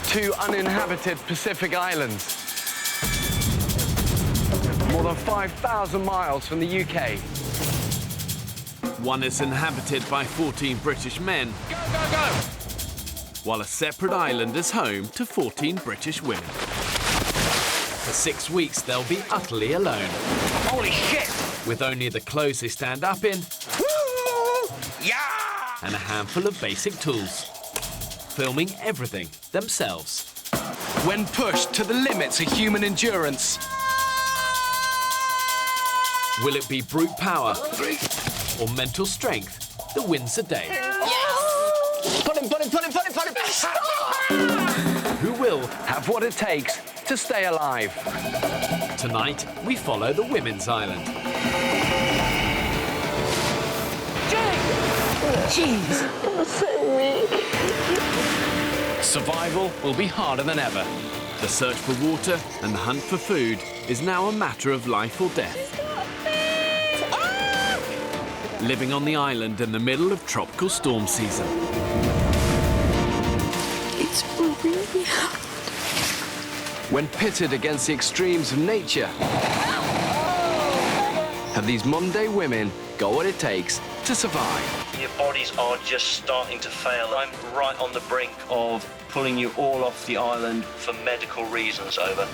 2 uninhabited Pacific islands. More than 5,000 miles from the UK. One is inhabited by 14 British men. Go, go, go! While a separate island is home to 14 British women. For 6 weeks, they'll be utterly alone. Holy shit! With only the clothes they stand up in. Woo! Yeah! And a handful of basic tools. Filming everything themselves. When pushed to the limits of human endurance. Will it be brute power or mental strength that wins the day? Yes! Pull him, pull him, pull him, pull him, pull him! Who will have what it takes to stay alive? Tonight, we follow the women's island. Jeez, I'm so weak. Survival will be harder than ever. The search for water and the hunt for food is now a matter of life or death. Living on the island in the middle of tropical storm season. It's really hard. When pitted against the extremes of nature, have these modern-day women got what it takes to survive? Your bodies are just starting to fail. I'm right on the brink of pulling you all off the island for medical reasons. Over.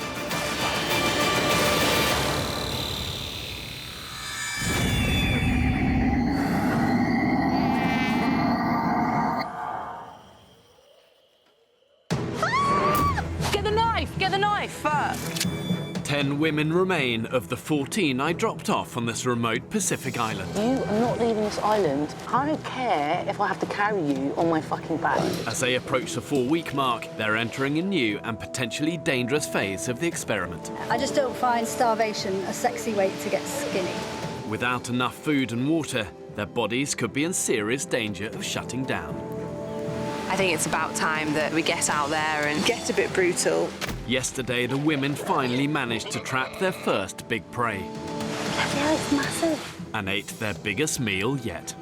Get the knife! Fuck! 10 women remain of the 14 I dropped off on this remote Pacific island. You are not leaving this island. I don't care if I have to carry you on my fucking back. As they approach the 4-week mark, they're entering a new and potentially dangerous phase of the experiment. I just don't find starvation a sexy way to get skinny. Without enough food and water, their bodies could be in serious danger of shutting down. I think it's about time that we get out there and get a bit brutal. Yesterday, the women finally managed to trap their first big prey. Yeah, it's massive. And ate their biggest meal yet.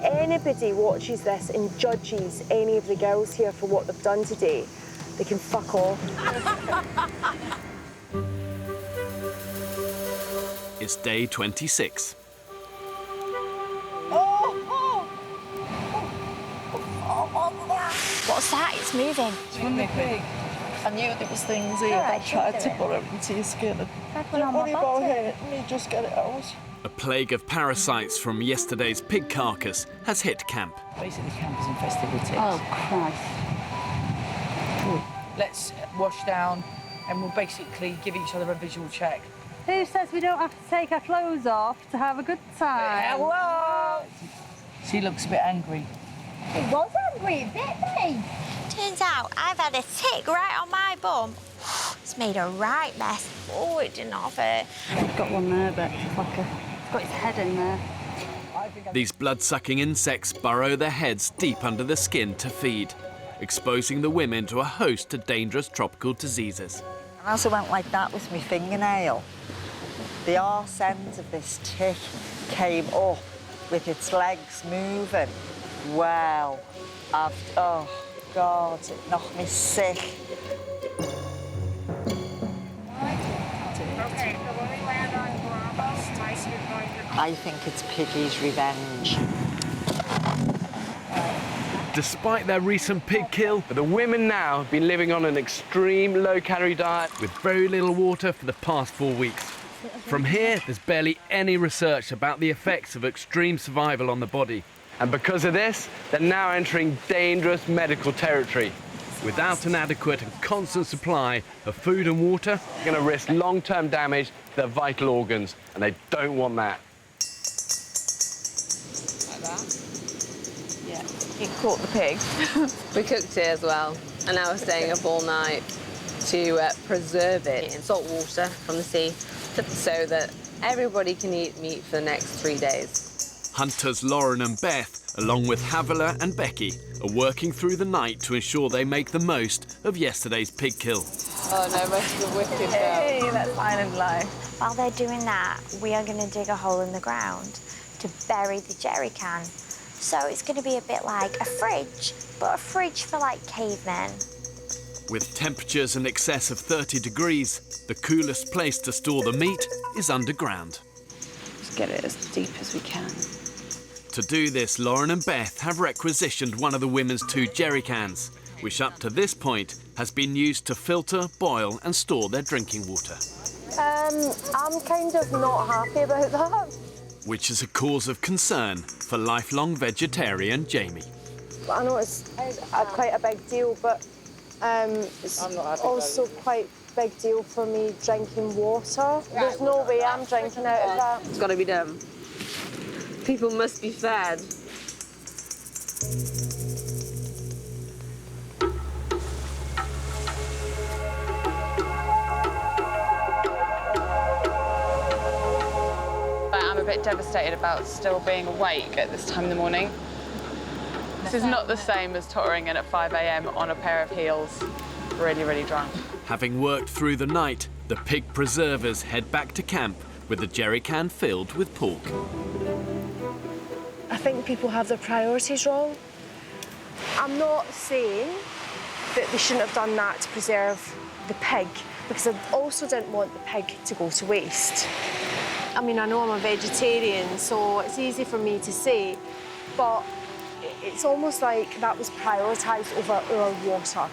Anybody watches this and judges any of the girls here for what they've done today, they can fuck off. It's day 26. What's that? It's moving. It's from the pig. I knew there was things here that tried to burrow into your skin. Don't worry about it. Let me just get it out. A plague of parasites from yesterday's pig carcass has hit camp. Basically, camp is infested with ticks. Oh, Christ. Let's wash down and we'll basically give each other a visual check. Who says we don't have to take our clothes off to have a good time? Hello! She looks a bit angry. It was hungry, it bit me. Turns out I've had a tick right on my bum. It's made a right mess. Oh, it didn't offer. I've got one there, but it's like it's got its head in there. These blood-sucking insects burrow their heads deep under the skin to feed, exposing the women to a host of dangerous tropical diseases. As I went like that with my fingernail, the arse end of this tick came up with its legs moving. Well, oh God, it knocked me sick. I think it's Piggy's revenge. Despite their recent pig kill, the women now have been living on an extreme low-calorie diet with very little water for the past 4 weeks. From here, there's barely any research about the effects of extreme survival on the body. And because of this, they're now entering dangerous medical territory. Without an adequate and constant supply of food and water, they're going to risk long-term damage to their vital organs, and they don't want that. Like that? Yeah. You caught the pig. We cooked it as well, and now we're staying up all night to preserve it in salt water from the sea so that everybody can eat meat for the next 3 days. Hunters Lauren and Beth, along with Havila and Becky, are working through the night to ensure they make the most of yesterday's pig kill. Oh no, most of the wicked girl. Hey, that's island life. While they're doing that, we are going to dig a hole in the ground to bury the jerry can. So it's going to be a bit like a fridge, but a fridge for, like, cavemen. With temperatures in excess of 30 degrees, the coolest place to store the meat is underground. Just get it as deep as we can. To do this, Lauren and Beth have requisitioned one of the women's 2 jerry cans, which up to this point has been used to filter, boil and store their drinking water. I'm kind of not happy about that. Which is a cause of concern for lifelong vegetarian Jamie. I know it's quite a big deal, but it's also quite a big deal for me drinking water. There's no way I'm drinking out of that. It's got to be done. People must be fed. I'm a bit devastated about still being awake at this time in the morning. This is not the same as tottering in at 5 a.m. on a pair of heels, really, really drunk. Having worked through the night, the pig preservers head back to camp with the jerry can filled with pork. I think people have their priorities wrong. I'm not saying that they shouldn't have done that to preserve the pig, because I also didn't want the pig to go to waste. I mean, I know I'm a vegetarian, so it's easy for me to say, but it's almost like that was prioritised over our water,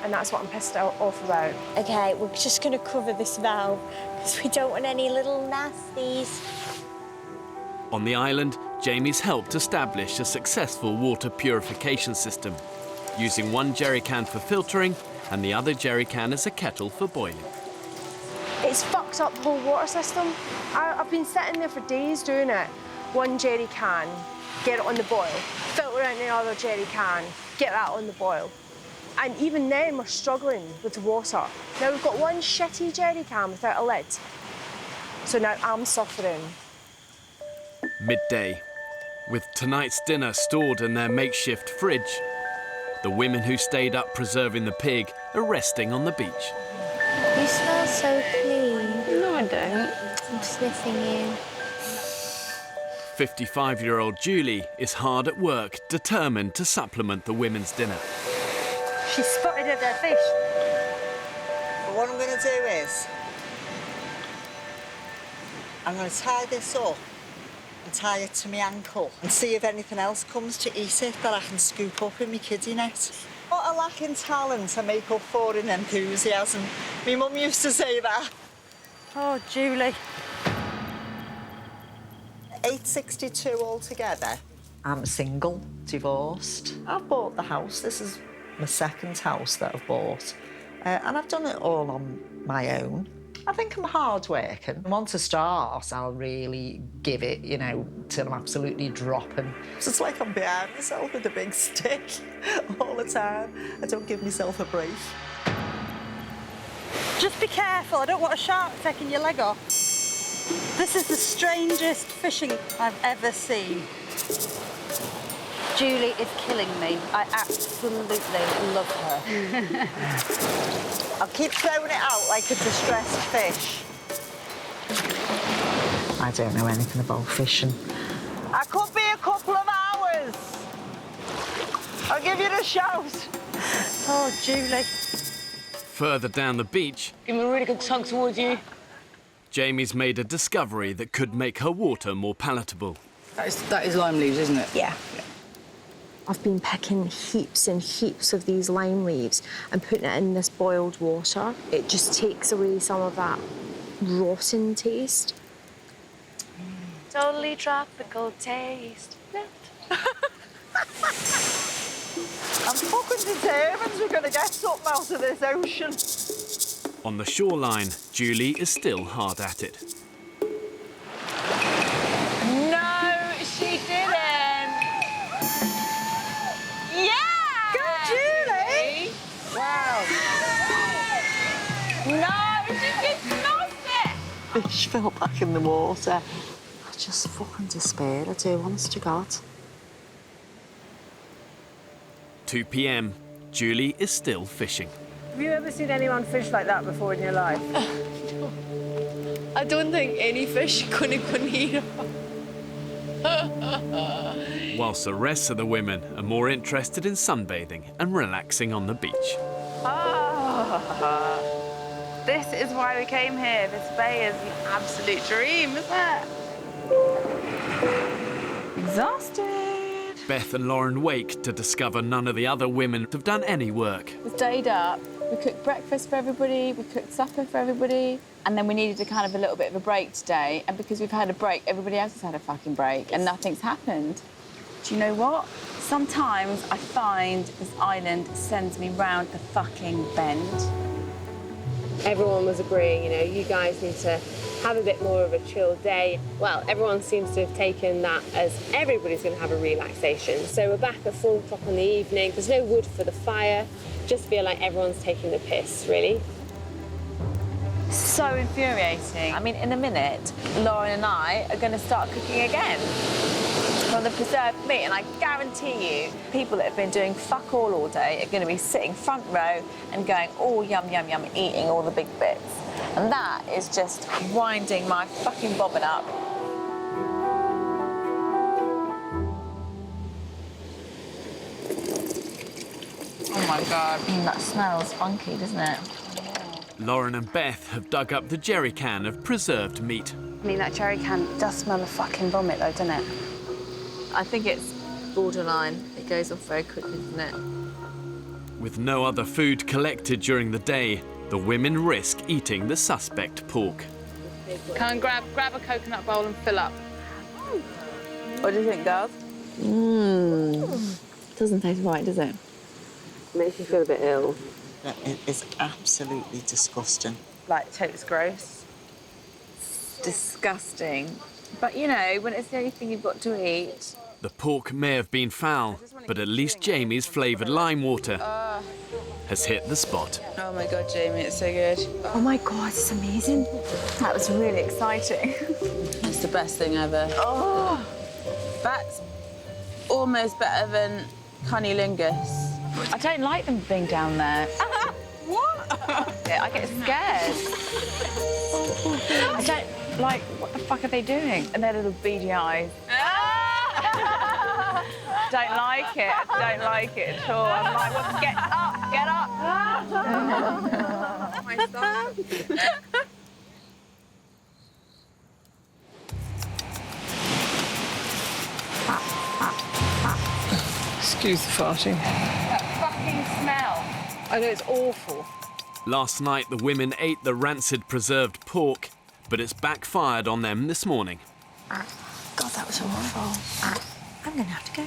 and that's what I'm pissed off about. Okay, we're just going to cover this valve because we don't want any little nasties. On the island, Jamie's helped establish a successful water purification system, using 1 jerry can for filtering and the other jerry can as a kettle for boiling. It's fucked up the whole water system. I've been sitting there for days doing it. 1 jerry can, get it on the boil. Filter out another jerry can, get that on the boil. And even then, we're struggling with the water. Now, we've got 1 shitty jerry can without a lid. So now I'm suffering. Midday. With tonight's dinner stored in their makeshift fridge, the women who stayed up preserving the pig are resting on the beach. You smell so clean. No, I don't. I'm sniffing you. 55-year-old Julie is hard at work, determined to supplement the women's dinner. She spotted her dead fish. But what I'm going to do is, I'm going to tie this up and tie it to my ankle and see if anything else comes to eat it that I can scoop up in my kiddie net. What a lacking talent I make up for in enthusiasm. My mum used to say that. Oh, Julie. 862 altogether. I'm single, divorced. I've bought the house. This is my 2nd house that I've bought. And I've done it all on my own. I think I'm hard-working. Once I start, I'll really give it, you know, till I'm absolutely dropping. So it's like I'm behind myself with a big stick all the time. I don't give myself a break. Just be careful. I don't want a shark taking your leg off. This is the strangest fishing I've ever seen. Julie is killing me. I absolutely love her. I'll keep throwing it out like a distressed fish. I don't know anything about fishing. I could be a couple of hours. I'll give you the shout. Oh, Julie. Further down the beach, Give me a really good tug towards you. Jamie's made a discovery that could make her water more palatable. That is lime leaves, isn't it? Yeah. I've been picking heaps and heaps of these lime leaves and putting it in this boiled water. It just takes away some of that rotten taste. Totally tropical taste. I'm fucking determined we're going to get something out of this ocean. On the shoreline, Julie is still hard at it. No, she didn't. Yeah! Go, Julie! Wow. No, she did not. Fish fell back in the water. I just fucking despair, I do, honest to God. 2 p.m. Julie is still fishing. Have you ever seen anyone fish like that before in your life? I don't think any fish couldn't eat Whilst the rest of the women are more interested in sunbathing and relaxing on the beach. Oh, this is why we came here. This bay is the absolute dream, isn't it? Exhausted. Beth and Lauren wake to discover none of the other women have done any work. We stayed up, we cooked breakfast for everybody, we cooked supper for everybody, and then we needed a kind of a little bit of a break today, and because we've had a break, everybody else has had a fucking break, and nothing's happened. Do you know what? Sometimes I find this island sends me round the fucking bend. Everyone was agreeing, you know, you guys need to have a bit more of a chill day. Well, everyone seems to have taken that as everybody's going to have a relaxation. So we're back at 4 o'clock in the evening. There's no wood for the fire. Just feel like everyone's taking the piss, really. So infuriating. I mean, in a minute, Lauren and I are going to start cooking again from the preserved meat, and I guarantee you, people that have been doing fuck all day are going to be sitting front row and going, oh, yum, yum, yum, eating all the big bits. And that is just winding my fucking bobbin up. Oh my God, that smells funky, doesn't it? Lauren and Beth have dug up the jerry can of preserved meat. I mean, that jerry can does smell of fucking vomit, though, doesn't it? I think it's borderline. It goes off very quickly, doesn't it? With no other food collected during the day, the women risk eating the suspect pork. Come and grab a coconut bowl and fill up. What do you think, girls? Doesn't taste right, does it? Makes you feel a bit ill. It is absolutely disgusting. Like, totes gross. Disgusting. But, you know, when it's the only thing you've got to eat... The pork may have been foul, but at least Jamie's flavoured lime water has hit the spot. Oh my God, Jamie, it's so good. Oh my God, it's amazing. That was really exciting. It's the best thing ever. Oh, That's almost better than cunnilingus. I don't like them being down there. What? I get scared. I don't like, what the fuck are they doing? And their little beady eyes. Don't like it. Don't like it at all. I'm like, well, get up, get up. My son. Excuse the farting. That fucking smell. I know, it's awful. Last night, the women ate the rancid preserved pork, but it's backfired on them this morning. God, that was awful. I'm going to have to go.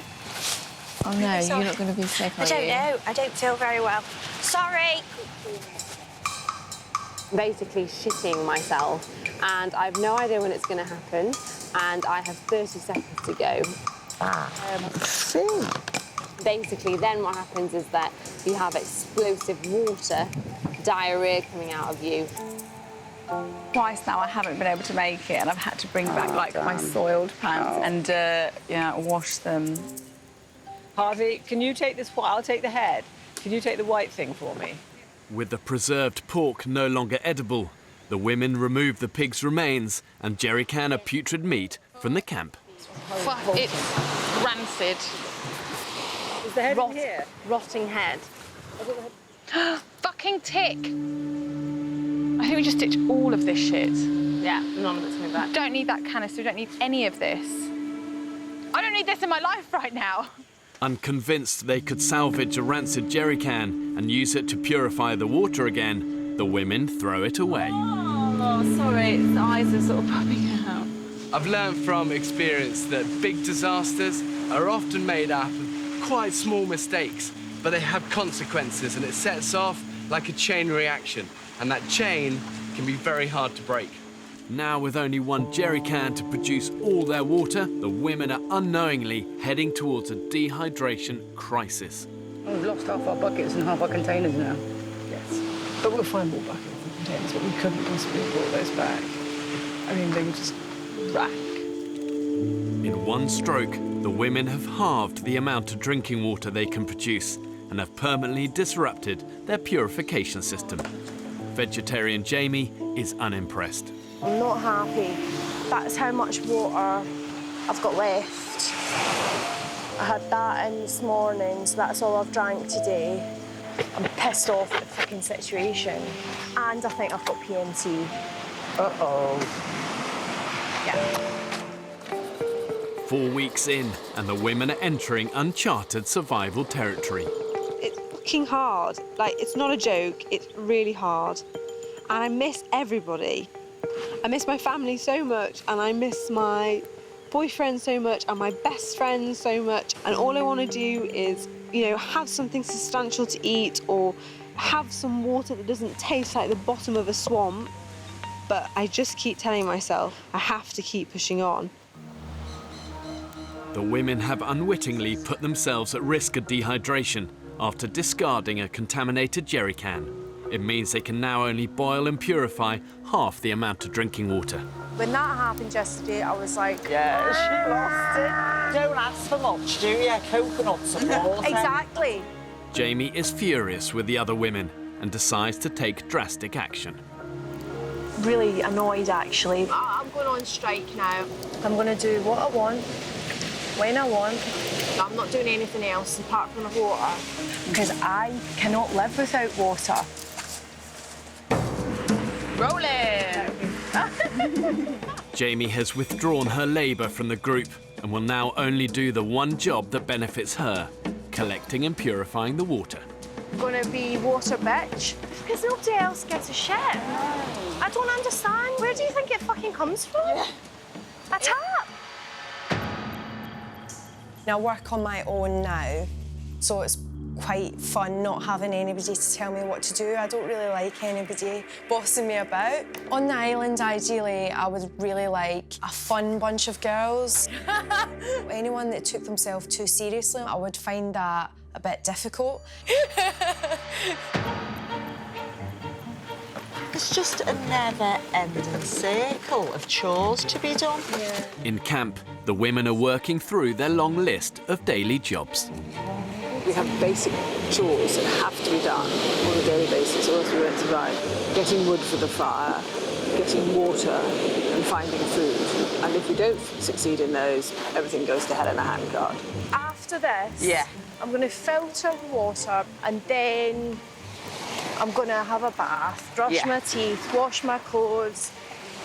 Oh, no, you're not going to be sick, are you? I don't know. I don't feel very well. Sorry. Basically shitting myself, and I have no idea when it's going to happen, and I have 30 seconds to go. Basically, then what happens is that you have explosive water, diarrhea coming out of you. Twice now I haven't been able to make it, and I've had to bring back, like, my soiled pants and, yeah, wash them. Harvey, can you take this white? I'll take the head. Can you take the white thing for me? With the preserved pork no longer edible, the women remove the pig's remains and jerry can of putrid meat from the camp. Fuck, it's rancid. Is the head in here? Rotting head. Fucking tick. I think we just ditch all of this shit. Yeah, none of it's coming back. Don't need that canister, don't need any of this. I don't need this in my life right now. Unconvinced they could salvage a rancid jerry can and use it to purify the water again, the women throw it away. Oh, sorry, its eyes are sort of popping out. I've learned from experience that big disasters are often made up of quite small mistakes, but they have consequences, and it sets off like a chain reaction, and that chain can be very hard to break. Now, with only one jerry can to produce all their water, the women are unknowingly heading towards a dehydration crisis. We've lost half our buckets and half our containers now. Yes. But we'll find more buckets and containers, but we couldn't possibly have brought those back. I mean, they were just rack. In one stroke, the women have halved the amount of drinking water they can produce and have permanently disrupted their purification system. Vegetarian Jamie is unimpressed. I'm not happy. That's how much water I've got left. I had that in this morning, so that's all I've drank today. I'm pissed off at the fucking situation. And I think I've got PMT. Uh-oh. Yeah. 4 weeks in, and the women are entering uncharted survival territory. It's fucking hard. Like, it's not a joke. It's really hard. And I miss everybody. I miss my family so much, and I miss my boyfriend so much, and my best friend so much. And all I want to do is, you know, have something substantial to eat or have some water that doesn't taste like the bottom of a swamp. But I just keep telling myself I have to keep pushing on. The women have unwittingly put themselves at risk of dehydration after discarding a contaminated jerry can. It means they can now only boil and purify half the amount of drinking water. When that happened yesterday, I was like... Yeah, she lost it. Don't ask for much, do you? Coconuts and water. Exactly. Jamie is furious with the other women and decides to take drastic action. Really annoyed, actually. I'm going on strike now. I'm going to do what I want, when I want. I'm not doing anything else apart from the water, because I cannot live without water. Roll it! Jamie has withdrawn her labour from the group and will now only do the one job that benefits her, collecting and purifying the water. I'm going to be water bitch, because nobody else gives a shit. I don't understand. Where do you think it fucking comes from? A tap. I work on my own now, so it's quite fun not having anybody to tell me what to do. I don't really like anybody bossing me about. On the island, ideally, I would really like a fun bunch of girls. Anyone that took themselves too seriously, I would find that a bit difficult. It's just a never-ending circle of chores to be done. Yeah. In camp, the women are working through their long list of daily jobs. We have basic chores that have to be done on a daily basis, or else we won't survive. Getting wood for the fire, getting water, and finding food. And if we don't succeed in those, everything goes to hell in a handcart. After this, I'm going to filter water, and then I'm going to have a bath, brush my teeth, wash my clothes,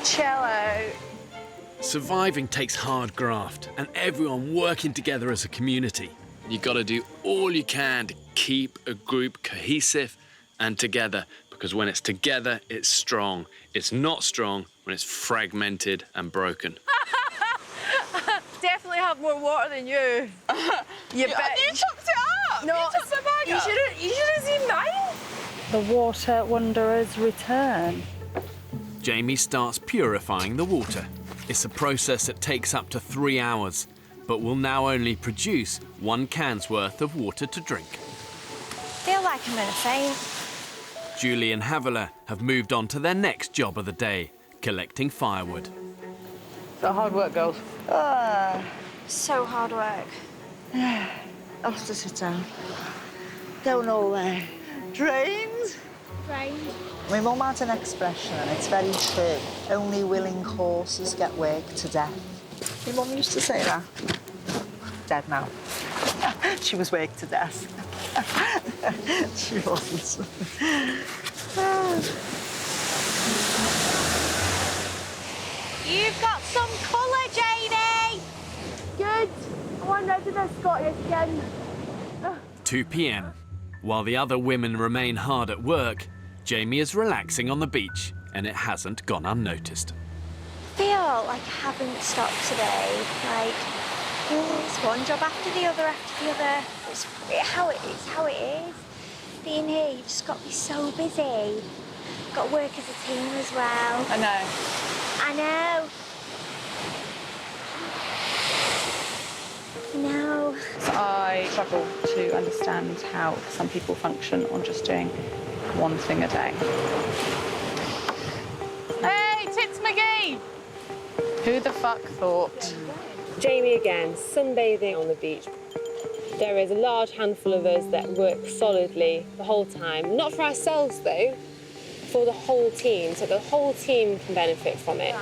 chill out. Surviving takes hard graft and everyone working together as a community. You've got to do all you can to keep a group cohesive and together, because when it's together, it's strong. It's not strong when it's fragmented and broken. Definitely have more water than you. You bet. You chopped it up! No, you chopped the bag up. You should have seen mine. The water wanderers return. Jamie starts purifying the water. It's a process that takes up to 3 hours, but will now only produce 1 can's worth of water to drink. Feel like I'm gonna faint. Julie and Havila have moved on to their next job of the day, collecting firewood. So hard work, girls. So hard work. I have to sit down. Going all there. Drained. Drained. My mum had an expression, and it's very true. Only willing horses get worked to death. My mum used to say that. Dead now. She was worked to death. She wasn't. You've got some colour, Jamie. Good. I want rid of this Scottish skin. 2 p.m. While the other women remain hard at work, Jamie is relaxing on the beach, and it hasn't gone unnoticed. I feel like I haven't stopped today. Like, it's one job after the other after the other. It's how it is. Being here, you've just got to be so busy. Got to work as a team as well. I know. I know. No. So I struggle to understand how some people function on just doing one thing a day. Hey, Tits McGee! Who the fuck thought? Jamie again, sunbathing on the beach. There is a large handful of us that work solidly the whole time. Not for ourselves though, for the whole team, so the whole team can benefit from it.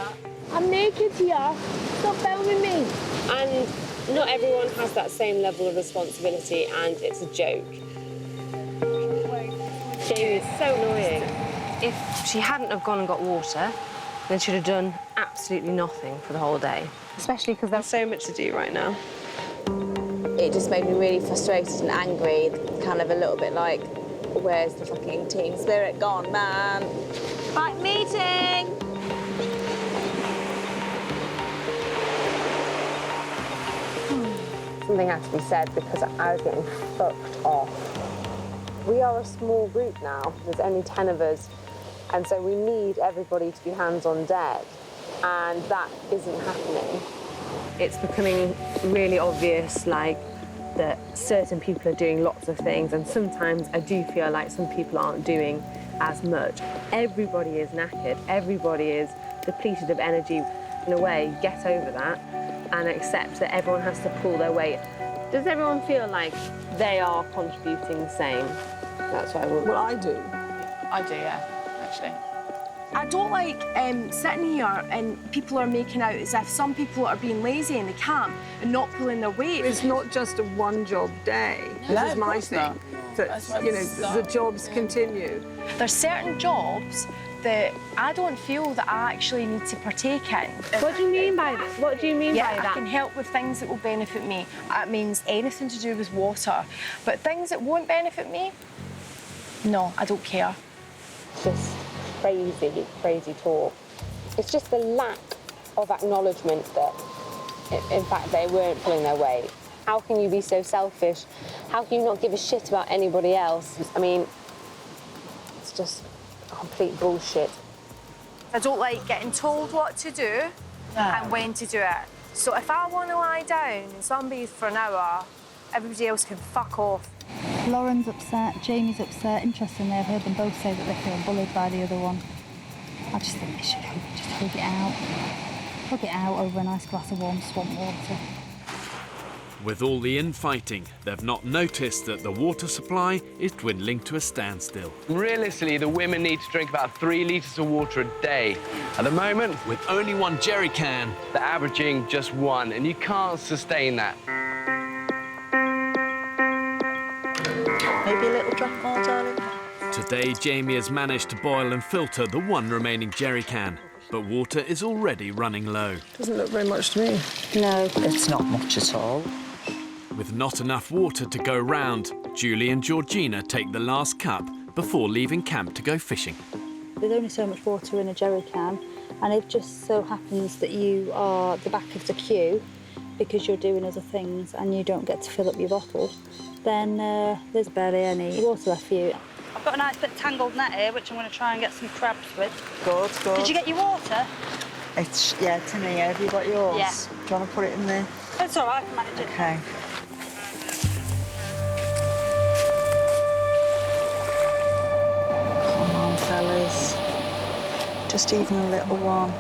I'm naked here. Stop filming me. And not everyone has that same level of responsibility, and it's a joke. Jamie's so annoying. If she hadn't have gone and got water, then she'd have done absolutely nothing for the whole day. Especially because there's so much to do right now. It just made me really frustrated and angry, kind of a little bit like, where's the fucking team spirit gone, man? Right, meeting! Something had to be said because I was getting fucked off. We are a small group now. There's only 10 of us. And so we need everybody to be hands on deck. And that isn't happening. It's becoming really obvious, like, that certain people are doing lots of things. And sometimes I do feel like some people aren't doing as much. Everybody is knackered. Everybody is depleted of energy. In a way, get over that and accept that everyone has to pull their weight. Does everyone feel like they are contributing the same? That's what I would. Well, I do. I do, yeah, actually. I don't like sitting here and people are making out as if some people are being lazy in the camp and not pulling their weight. It's not just a one-job day. This is my thing. That, you know, the jobs continue. There's certain jobs that I don't feel that I actually need to partake in. What do you mean by that? What do you mean by that? I can help with things that will benefit me. It means anything to do with water. But things that won't benefit me, no, I don't care. Just crazy, crazy talk. It's just the lack of acknowledgement that, in fact, they weren't pulling their weight. How can you be so selfish? How can you not give a shit about anybody else? I mean, it's just complete bullshit. I don't like getting told what to do and when to do it. So if I want to lie down and sunbathe for an hour, everybody else can fuck off. Lauren's upset, Jamie's upset. Interestingly, I've heard them both say that they feel bullied by the other one. I just think they should just hug it out. Hug it out over a nice glass of warm swamp water. With all the infighting, they've not noticed that the water supply is dwindling to a standstill. Realistically, the women need to drink about 3 litres of water a day. At the moment, with only 1 jerry can, they're averaging just 1, and you can't sustain that. Maybe a little drop more, darling. Today, Jamie has managed to boil and filter the 1 remaining jerry can, but water is already running low. Doesn't look very much to me. No, it's not much at all. With not enough water to go round, Julie and Georgina take the last cup before leaving camp to go fishing. There's only so much water in a jerry can, and it just so happens that you are at the back of the queue because you're doing other things and you don't get to fill up your bottle, then there's barely any water left for you. I've got a nice bit of tangled net here, which I'm going to try and get some crabs with. Good, good. Did you get your water? It's in here. Have you got yours? Yeah. Do you want to put it in there? It's all right, I can manage it. Okay. Come on, fellas. Just even a little one.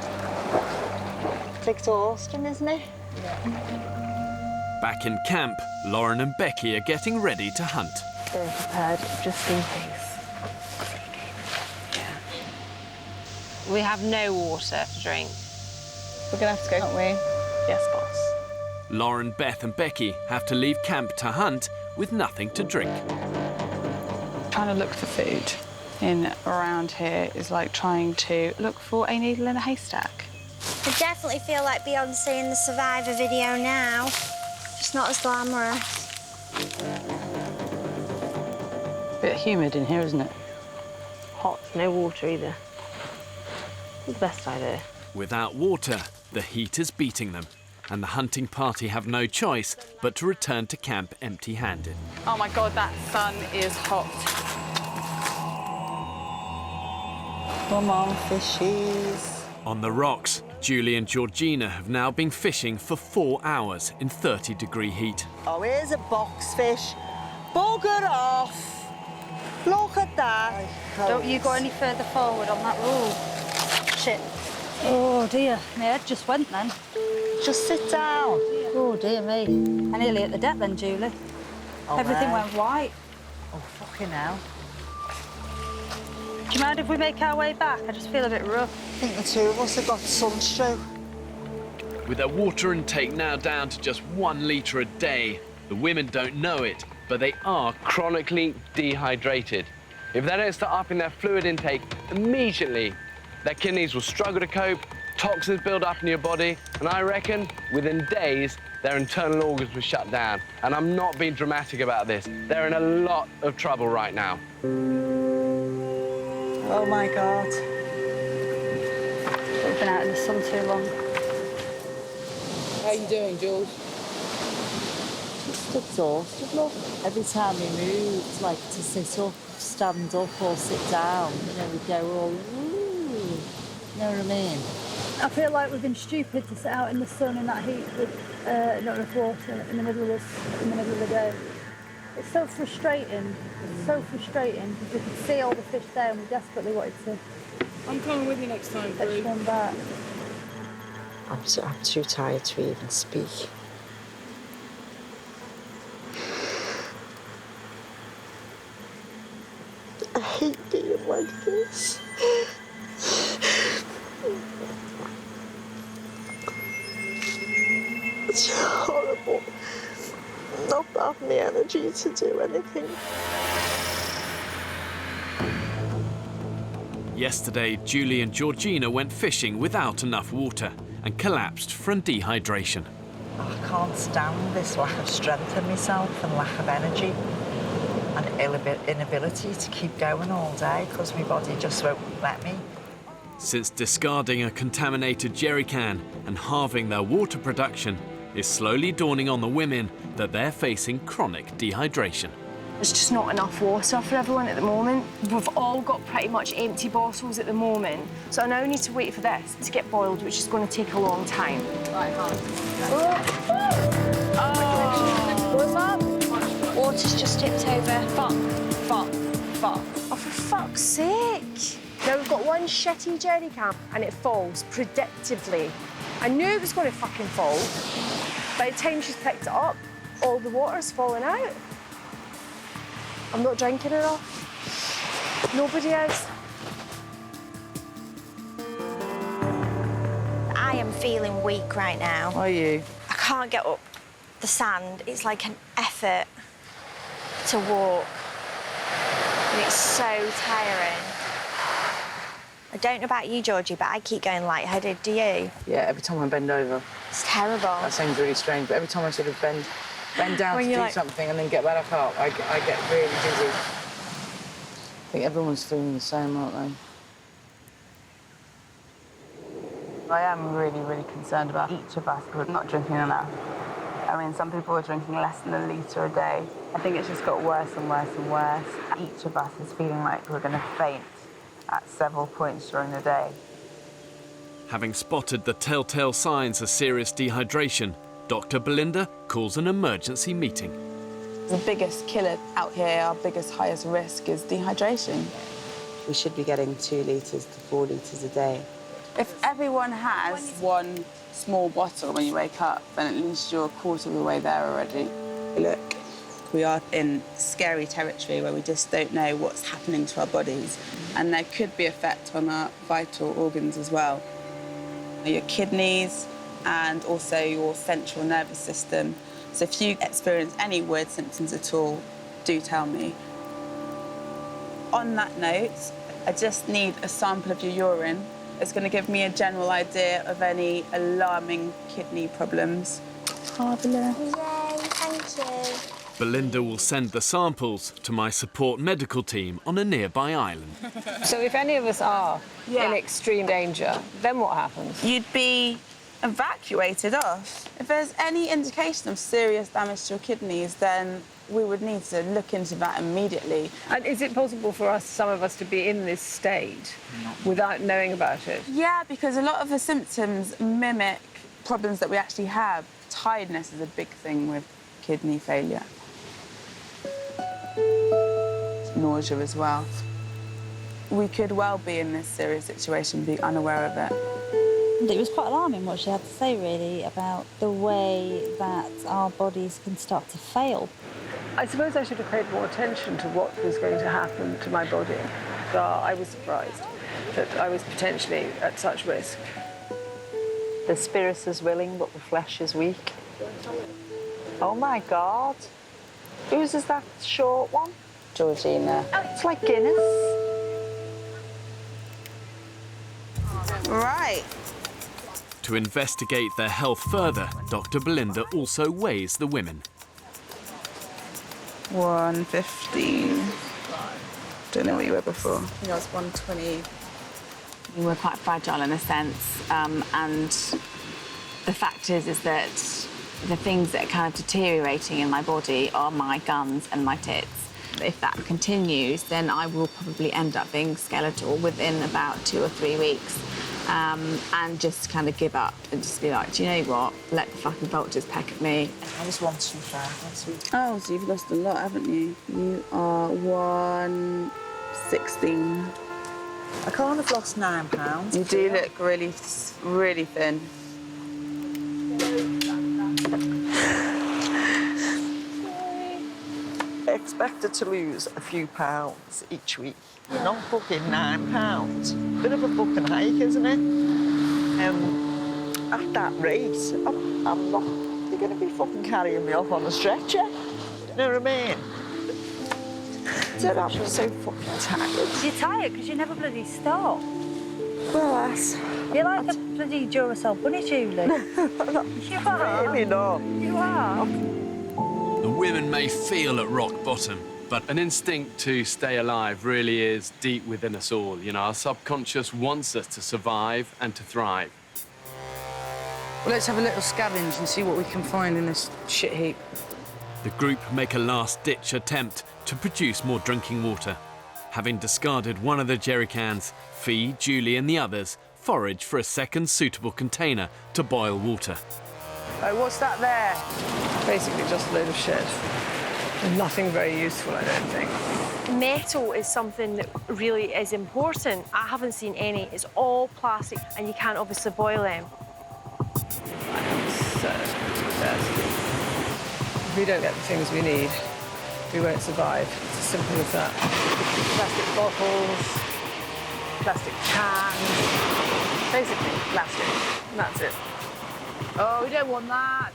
Clicked Austin, isn't it? Back in camp, Lauren and Becky are getting ready to hunt. They're prepared just in case. We have no water to drink. We're going to have to go, aren't we? Yes, boss. Lauren, Beth and Becky have to leave camp to hunt with nothing to drink. Trying to look for food in around here is like trying to look for a needle in a haystack. I definitely feel like Beyonce in the Survivor video now. Just not as glamorous. Bit humid in here, isn't it? Hot, no water either. The best idea. Without water, the heat is beating them, and the hunting party have no choice but to return to camp empty-handed. Oh my God, that sun is hot. Come on, fishies. On the rocks, Julie and Georgina have now been fishing for 4 hours in 30-degree heat. Oh, here's a boxfish. Bugger off. Look at that. Don't you go any further forward on that rule. Shit. Oh dear, my head just went then. Just sit down. Oh dear me. I nearly hit the deck then, Julie. Oh, Everything no. went white. Oh, fucking hell. Do you mind if we make our way back? I just feel a bit rough. I think the 2 of us have got sunstroke. With their water intake now down to just 1 litre a day, the women don't know it, but they are Chronically dehydrated. If they don't start upping their fluid intake immediately, their kidneys will struggle to cope, toxins build up in your body, and I reckon within days, their internal organs will shut down. And I'm not being dramatic about this. They're in a lot of trouble right now. Oh my God. We've been out in the sun too long. How are you doing, Jules? Just exhausted, look. Every time we move, it's like to sit up, stand up or sit down, you know, we go all, ooh, you know what I mean? I feel like we've been stupid to sit out in the sun in that heat with not enough water in the middle of the day. It's so frustrating. It's so frustrating because we could see all the fish there and we desperately wanted to. I'm coming with you next time, Fetch one back. I'm too tired to even speak. I hate being like this. It's horrible not having the energy to do anything. Yesterday, Julie and Georgina went fishing without enough water and collapsed from dehydration. I can't stand this lack of strength in myself and lack of energy and inability to keep going all day because my body just won't let me. Since discarding a contaminated jerry can and halving their water production, it's slowly dawning on the women that they're facing chronic dehydration. There's just not enough water for everyone at the moment. We've all got pretty much empty bottles at the moment. So I now need to wait for this to get boiled, which is going to take a long time. Right, what's up? Water's just tipped over. Fuck. Oh, for fuck's sake. Now we've got one shitty jerry can and it falls predictably. I knew it was going to fucking fall. By the time she's picked it up, all the water's fallen out. I'm not drinking enough. Nobody is. I am feeling weak right now. Are you? I can't get up the sand. It's like an effort to walk. And it's so tiring. I don't know about you, Georgie, but I keep going lightheaded. Do you? Yeah, every time I bend over. It's terrible. That sounds really strange, but every time I sort of bend down to do something and then get back up, I get really dizzy. I think everyone's feeling the same, aren't they? I am really, really concerned about each of us who are not drinking enough. I mean, some people are drinking less than a litre a day. I think it's just got worse and worse and worse. Each of us is feeling like we're going to faint at several points during the day. Having spotted the telltale signs of serious dehydration, Dr. Belinda calls an emergency meeting. The biggest killer out here, our biggest, highest risk is dehydration. We should be getting 2 litres to 4 litres a day. If everyone has one small bottle when you wake up, then at least you're a quarter of the way there already. Look, we are in scary territory where we just don't know what's happening to our bodies. And there could be effect on our vital organs as well. Your kidneys and also your central nervous system. So if you experience any weird symptoms at all, do tell me. On that note, I just need a sample of your urine. It's going to give me a general idea of any alarming kidney problems. Yay, thank you. Belinda will send the samples to my support medical team on a nearby island. So if any of us are in extreme danger, then what happens? You'd be evacuated off. If there's any indication of serious damage to your kidneys, then we would need to look into that immediately. And is it possible for us, some of us, to be in this state without knowing about it? Yeah, because a lot of the symptoms mimic problems that we actually have. Tiredness is a big thing with kidney failure. Nausea as well. We could well be in this serious situation, be unaware of it. And it was quite alarming what she had to say, really, about the way that our bodies can start to fail. I suppose I should have paid more attention to what was going to happen to my body. So I was surprised that I was potentially at such risk. The spirit is willing, but the flesh is weak. Oh, my God. Whose is that short one? Georgina. It's like Guinness. Right. To investigate their health further, Dr. Belinda also weighs the women. 115. Don't know what you were before. I think I was 120. We were quite fragile in a sense, and the fact is that the things that are kind of deteriorating in my body are my guns and my tits. If that continues, then I will probably end up being skeletal within about 2 or 3 weeks, and just kind of give up and just be like, do you know what? Let the fucking vultures peck at me. I was 125. Oh, so you've lost a lot, haven't you? You are 116. I can't have lost £9. You do look really, really thin. Expected to lose a few pounds each week. Not fucking £9. Bit of a fucking hike, isn't it? At that rate, I'm not. You're going to be fucking carrying me off on a stretcher. You know what I mean? So I'm so fucking tired. You're tired because you never bloody stop. Well, that's... You're like a bloody Duracell bunny, Julie. You are. Really not. You are. The women may feel at rock bottom, But an instinct to stay alive really is deep within us all. You know, our subconscious wants us to survive and to thrive. Well, let's have a little scavenge and see what we can find in this shit heap. the group make a last-ditch attempt to produce more drinking water. Having discarded one of the jerry cans, Fee, Julie and the others forage for a second suitable container to boil water. Oh, what's that there? Basically just a load of shit. Nothing very useful, I don't think. Metal is something that really is important. I haven't seen any. It's all plastic, and you can't obviously boil them. I am so thirsty. If we don't get the things we need, we won't survive. It's as simple as that. Plastic bottles, plastic cans, basically plastic. And that's it. Oh, we don't want that.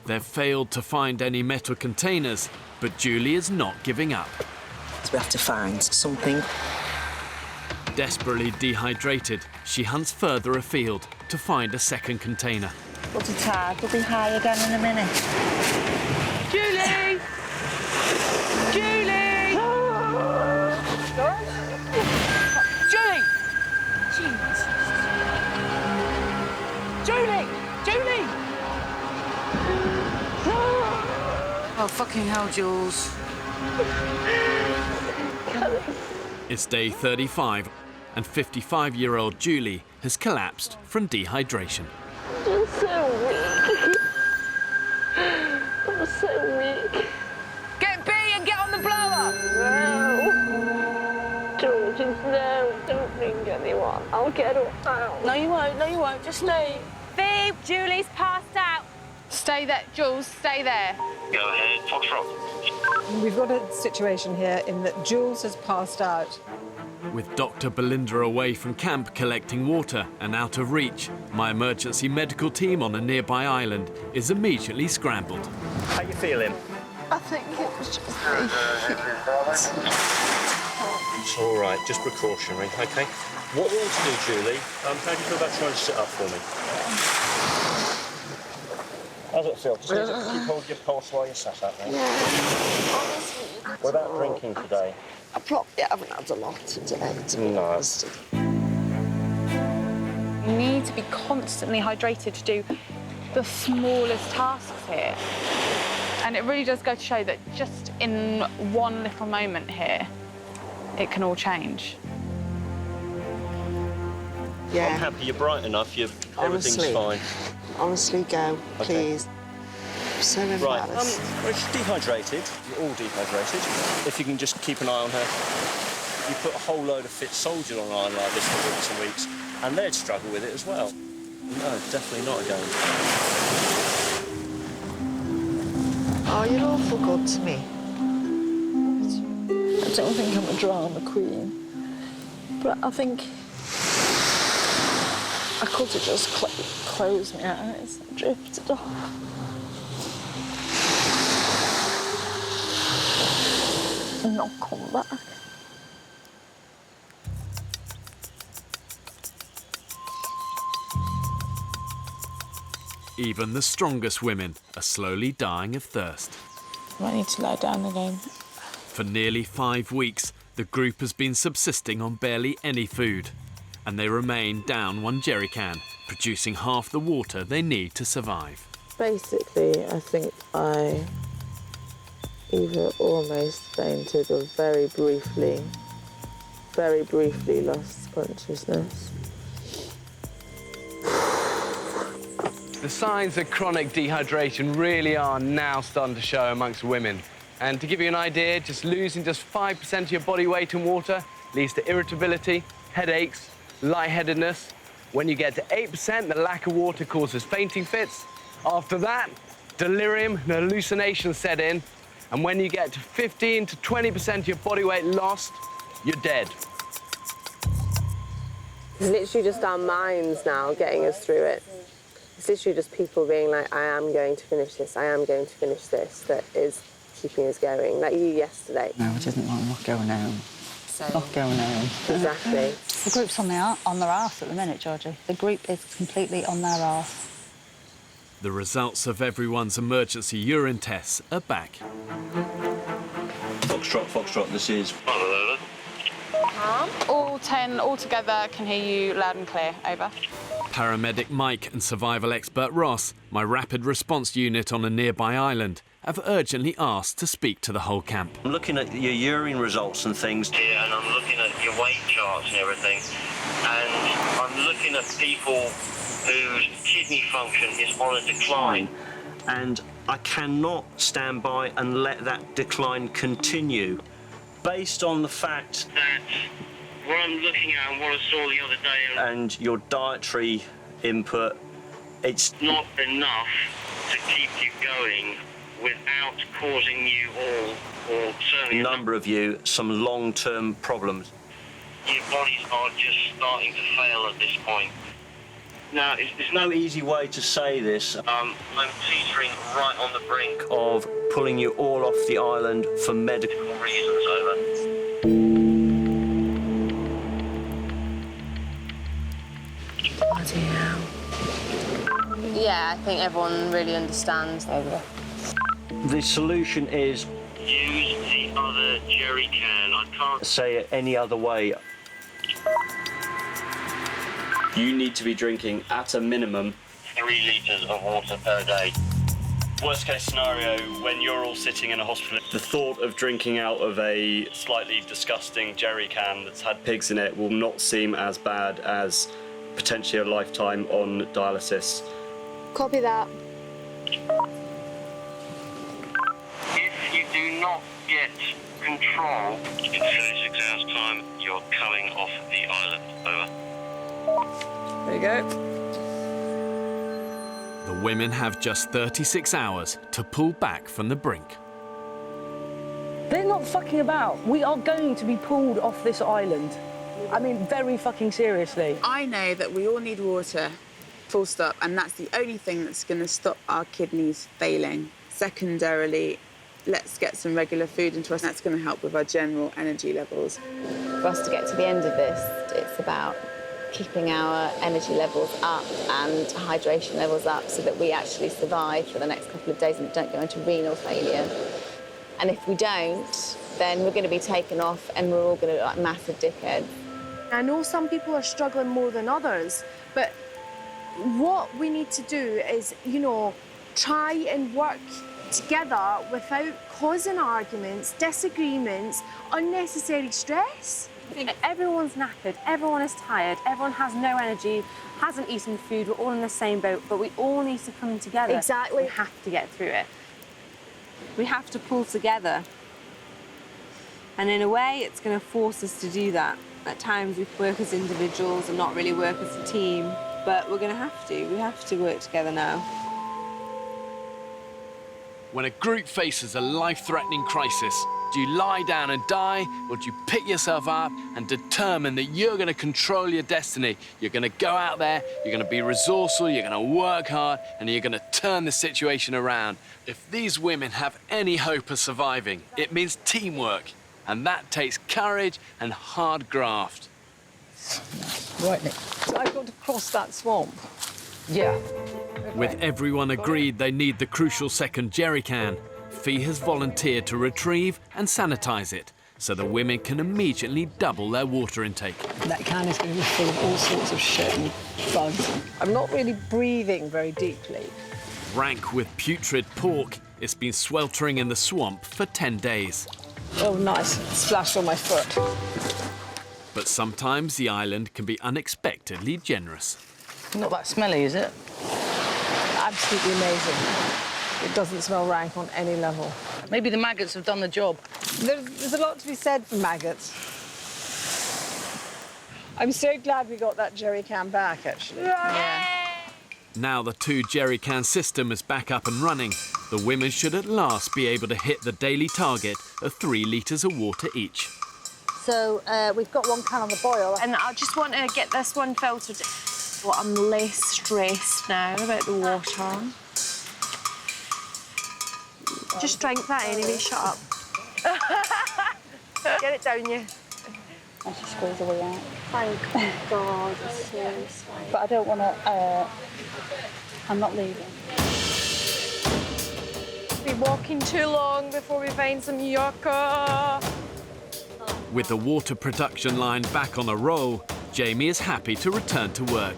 They've failed to find any metal containers, but Julie is not giving up. So we have to find something. Desperately dehydrated, she hunts further afield to find a second container. But the tide will be high again in a minute. Julie! Julie! Julie! Jesus. Julie! Julie! Oh, fucking hell, Jules. It's day 35, and 55-year-old Julie has collapsed from dehydration. I'm so weak. I'm so weak. Get B and get on the blower! No. George, no, don't ring anyone. I'll get her out. No, you won't. Just stay. Phoebe, Julie's passed out. Stay there, Jules, stay there. Go ahead, Foxtrot. We've got a situation here in that Jules has passed out. With Dr. Belinda away from camp collecting water and out of reach, my emergency medical team on a nearby island is immediately scrambled. How you feeling? I think it was just me. It's all right, just precautionary, OK? What we want to do, Julie, how do you feel about trying to sit up for me? How's it feel? Just need to keep hold of your pulse while you're sat up there. Yeah. Honestly. What about drinking today? I probably haven't had a lot today, to be honest. You need to be constantly hydrated to do the smallest tasks here. And it really does go to show that just in one little moment here, it can all change. Yeah. I'm happy you're bright enough, everything's fine. Honestly, go, please. I'm so embarrassed. Right, well, she's dehydrated. You're all dehydrated. If you can just keep an eye on her. You put a whole load of fit soldiers on an island like this for weeks and weeks, and they'd struggle with it as well. No, definitely not again. Oh, you're awful good to me. I don't think I'm a drama queen, but I think I could have just closed my eyes and drifted off. and not come back. Even the strongest women are slowly dying of thirst. I might need to lie down again. For nearly 5 weeks, the group has been subsisting on barely any food, and they remain down 1 jerry can, producing half the water they need to survive. Basically, I think I either almost fainted or very briefly lost consciousness. The signs of chronic dehydration really are now starting to show amongst women. And to give you an idea, just losing just 5% of your body weight in water leads to irritability, headaches, lightheadedness. When you get to 8%, the lack of water causes fainting fits. After that, delirium and hallucinations set in. And when you get to 15 to 20% of your body weight lost, you're dead. It's literally just our minds now getting us through it. It's literally just people being like, I am going to finish this, I am going to finish this, that is keeping us going. Like you yesterday. No, it isn't like not going home. Not going home. Exactly. The group's on their arse at the minute, Georgie. The group is completely on their arse. The results of everyone's emergency urine tests are back. Foxtrot, this is... All 10 altogether can hear you loud and clear, over. Paramedic Mike and survival expert Ross, my rapid response unit on a nearby island, have urgently asked to speak to the whole camp. I'm looking at your urine results and things here, and I'm looking at your weight charts and everything, and I'm looking at people whose kidney function is on a decline, and I cannot stand by and let that decline continue. Based on the fact that what I'm looking at and what I saw the other day and your dietary input, it's not enough to keep you going without causing you all, or certainly a number of you, some long-term problems. Your bodies are just starting to fail at this point. Now, there's no easy way to say this. I'm teetering right on the brink of pulling you all off the island for medical reasons, over. Bloody hell. Yeah, I think everyone really understands, over. The solution is use the other jerry can. I can't say it any other way. You need to be drinking, at a minimum, 3 litres of water per day. Worst case scenario, when you're all sitting in a hospital, the thought of drinking out of a slightly disgusting jerry can that's had pigs in it will not seem as bad as potentially a lifetime on dialysis. Copy that. If you do not get control, in 36 hours' time, you're coming off the island. Over. There you go. The women have just 36 hours to pull back from the brink. They're not fucking about. We are going to be pulled off this island. I mean, very fucking seriously. I know that we all need water, full stop, and that's the only thing that's going to stop our kidneys failing. Secondarily, let's get some regular food into us. That's going to help with our general energy levels. For us to get to the end of this, it's about keeping our energy levels up and hydration levels up so that we actually survive for the next couple of days and don't go into renal failure. And if we don't, then we're going to be taken off and we're all going to look like massive dickheads. I know some people are struggling more than others, but what we need to do is, you know, try and work together without causing arguments, disagreements, unnecessary stress. Everyone's knackered, everyone is tired, everyone has no energy, hasn't eaten food, we're all in the same boat, but we all need to come together. Exactly. We have to get through it. We have to pull together. And in a way, it's going to force us to do that. At times, we work as individuals and not really work as a team, but we're going to have to. We have to work together now. When a group faces a life-threatening crisis, do you lie down and die, or do you pick yourself up and determine that you're going to control your destiny? You're going to go out there, you're going to be resourceful, you're going to work hard, and you're going to turn the situation around. If these women have any hope of surviving, it means teamwork. And that takes courage and hard graft. Right, Nick. So I've got to cross that swamp. Yeah. With everyone agreed they need the crucial second jerry can, Fee has volunteered to retrieve and sanitise it so the women can immediately double their water intake. That can is going to be full of all sorts of shit and bugs. I'm not really breathing very deeply. Rank with putrid pork, it's been sweltering in the swamp for 10 days. Oh, nice. Splashed on my foot. But sometimes the island can be unexpectedly generous. Not that smelly, is it? Absolutely amazing. It doesn't smell rank on any level. Maybe the maggots have done the job. There's a lot to be said for maggots. I'm so glad we got that jerry can back, actually. Yeah. Now the 2 jerry can system is back up and running, the women should at last be able to hit the daily target of 3 litres of water each. So we've got 1 can on the boil. And I just want to get this one filtered. Well, I'm less stressed now about the water. Just drink that anyway, shut up. Get it down you. I should squeeze away out. Thank God, it's so sweet. But I don't want to... I'm not leaving. We're walking too long before we find some yucca. With the water production line back on a roll, Jamie is happy to return to work,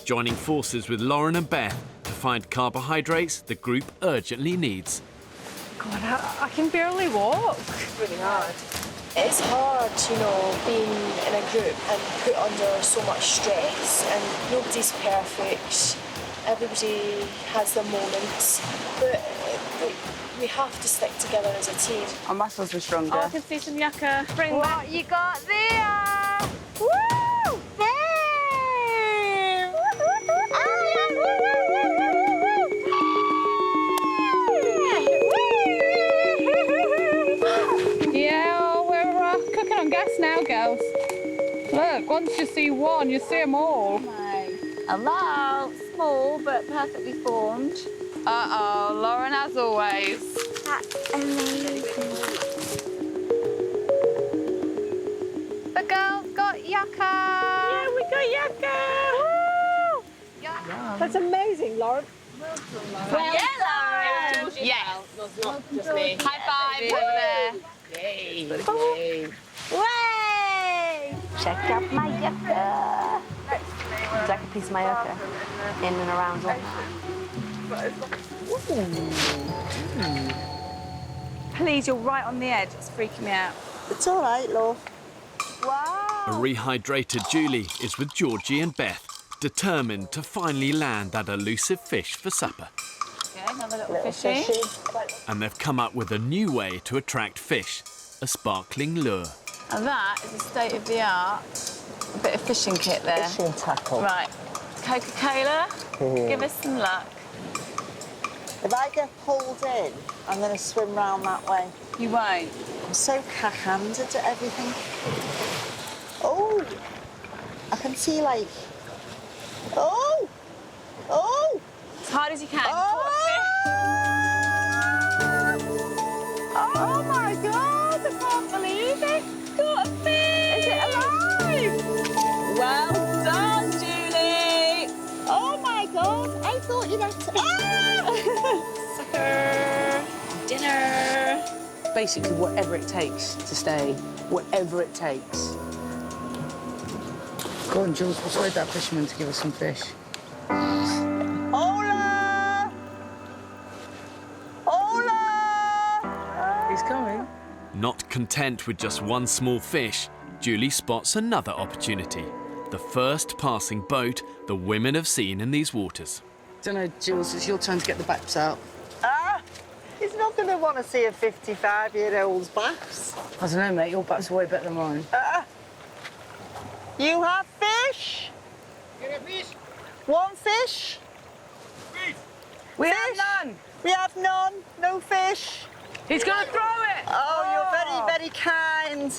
joining forces with Lauren and Beth to find carbohydrates the group urgently needs. God, I can barely walk. It's really hard. It's hard, you know, being in a group and put under so much stress, and nobody's perfect. Everybody has their moments, but we have to stick together as a team. Our muscles were stronger. Oh, I can see some yucca. Bring What back. you got there? Woo! Babe! Yeah, we're cooking on gas now, girls. Look, once you see one, you see them all. Hello, small but perfectly formed. Uh-oh, Lauren as always. That's amazing. The girls got yucca. Yeah, we got yucca. Woo! That's amazing, Lauren. Well, yeah, Lauren. Yes. Not just me. High five over there. Yay. Way! Check out my yucca. It's like a piece of my yucca. In and around all Please, you're right on the edge. It's freaking me out. It's all right, love. A rehydrated Julie is with Georgie and Beth, determined to finally land that elusive fish for supper. Okay, another little fishy. And they've come up with a new way to attract fish, a sparkling lure. And that is a state-of-the-art bit of fishing kit there. Fishing tackle. Right. Coca-Cola, give us some luck. If I get pulled in, I'm going to swim round that way. You won't. I'm so cack-handed at everything. Oh! I can see, like... Oh! Oh! As hard as you can. Oh my God, I can't believe it. Got a fish. Is it alive? Well done, Julie! Oh my God, I thought you'd have to... Supper, dinner. Basically, whatever it takes to stay, whatever it takes. Go on, Jules, persuade that fisherman to give us some fish. Hola! Hola! He's coming. Not content with just one small fish, Julie spots another opportunity. The first passing boat the women have seen in these waters. Don't know, Jules, it's your turn to get the baps out. Ah! He's not going to want to see a 55-year-old's baps. I don't know, mate, your baps are way better than mine. You have fish? You have fish? One fish? Fish. We have none. We have none. No fish. He's going to throw it. Oh, you're very, very kind.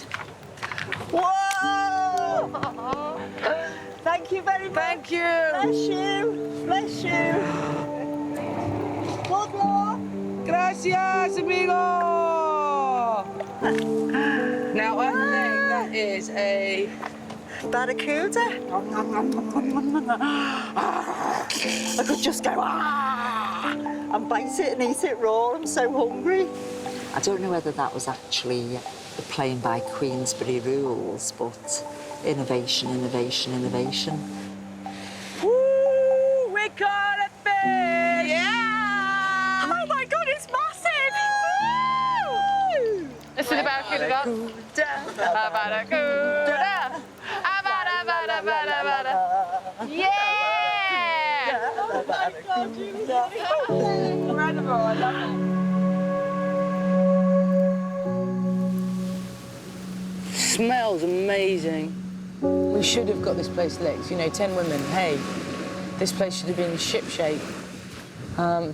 Whoa! Thank you very much. Thank you. Bless you. Bless you. Good luck. Gracias, amigo. Now, I think that is a... Barracuda. I could just go, and bite it and eat it raw. I'm so hungry. I don't know whether that was actually playing by Queensberry rules, but innovation, innovation, innovation. Woo! We caught a fish! Yeah! Oh my God, it's massive! Woo! Let's do the barracuda dance. Barracuda! Yeah! Oh my God, you incredible! I love it. Smells amazing. We should have got this place licked. You know, 10 women, hey, this place should have been shipshape.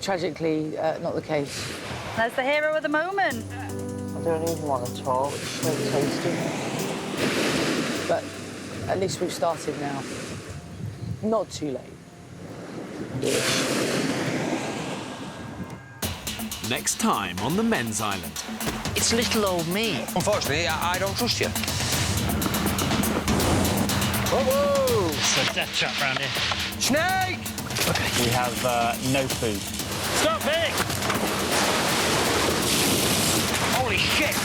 Tragically, not the case. That's the hero of the moment. I don't even want to talk. It's so tasty. But at least we've started now. Not too late. Next time on the men's island. It's little old me. Unfortunately, I don't trust you. Whoa! It's a death trap round here. Snake! We have no food. Stop it! Holy shit!